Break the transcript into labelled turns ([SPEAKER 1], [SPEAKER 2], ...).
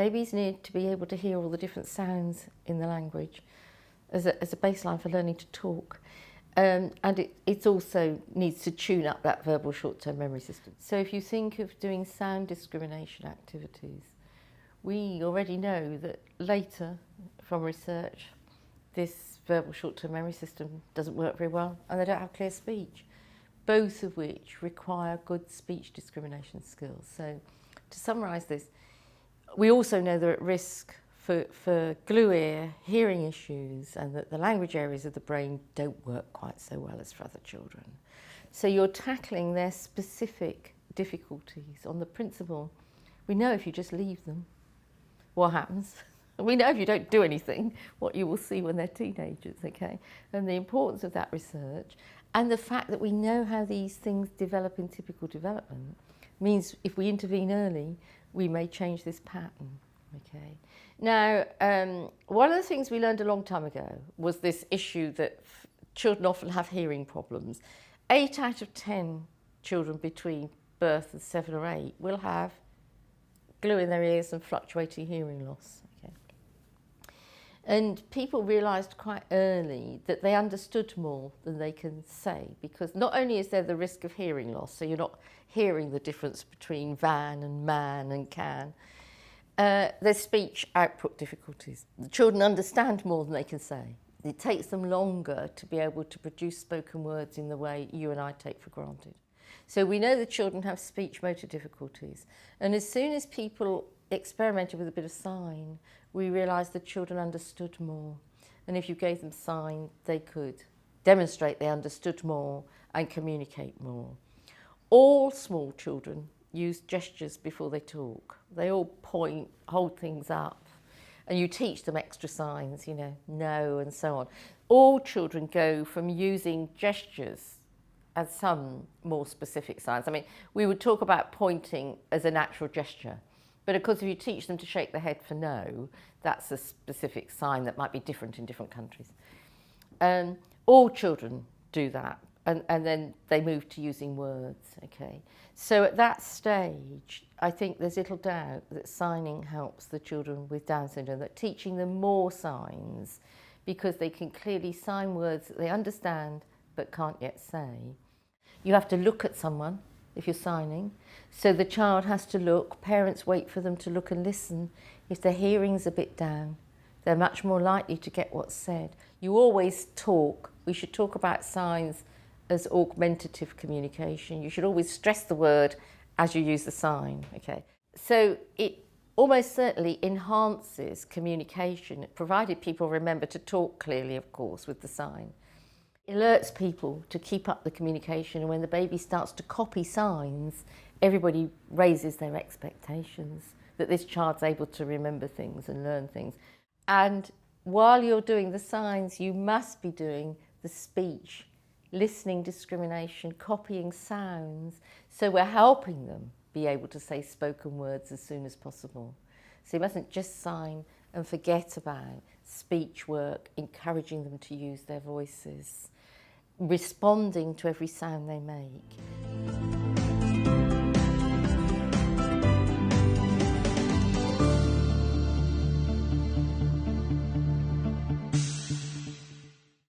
[SPEAKER 1] Babies need to be able to hear all the different sounds in the language as a baseline for learning to talk. And it also needs to tune up that verbal short-term memory system. So if you think of doing sound discrimination activities, we already know that later from research, this verbal short-term memory system doesn't work very well and they don't have clear speech, both of which require good speech discrimination skills. So to summarise this, we also know they're at risk for glue ear, hearing issues, and that the language areas of the brain don't work quite so well as for other children. So you're tackling their specific difficulties on the principle. We know if you just leave them, what happens? We know if you don't do anything, what you will see when they're teenagers, okay? And the importance of that research and the fact that we know how these things develop in typical development means if we intervene early, we may change this pattern, okay? Now, one of the things we learned a long time ago was this issue that children often have hearing problems. 8 out of 10 children between birth and 7 or 8 will have glue in their ears and fluctuating hearing loss. Okay. And people realised quite early that they understood more than they can say, because not only is there the risk of hearing loss, so you're not hearing the difference between van and man and can, there's speech output difficulties. The children understand more than they can say. It takes them longer to be able to produce spoken words in the way you and I take for granted. So we know the children have speech motor difficulties. And as soon as people experimented with a bit of sign, we realised the children understood more. And if you gave them sign, they could demonstrate they understood more and communicate more. All small children use gestures before they talk. They all point, hold things up, and you teach them extra signs, you know, no and so on. All children go from using gestures and some more specific signs. I mean, we would talk about pointing as a natural gesture, but of course if you teach them to shake their head for no, that's a specific sign that might be different in different countries. All children do that, and then they move to using words, okay? So at that stage, I think there's little doubt that signing helps the children with Down syndrome, that teaching them more signs, because they can clearly sign words that they understand but can't yet say. You have to look at someone if you're signing, so the child has to look, parents wait for them to look and listen. If their hearing's a bit down, they're much more likely to get what's said. You always talk, we should talk about signs as augmentative communication. You should always stress the word as you use the sign, okay? So it almost certainly enhances communication, provided people remember to talk clearly, of course, with the sign. It alerts people to keep up the communication, and when the baby starts to copy signs, everybody raises their expectations that this child's able to remember things and learn things. And while you're doing the signs, you must be doing the speech, listening discrimination, copying sounds, so we're helping them be able to say spoken words as soon as possible. So you mustn't just sign and forget about speech work, encouraging them to use their voices, responding to every sound they make.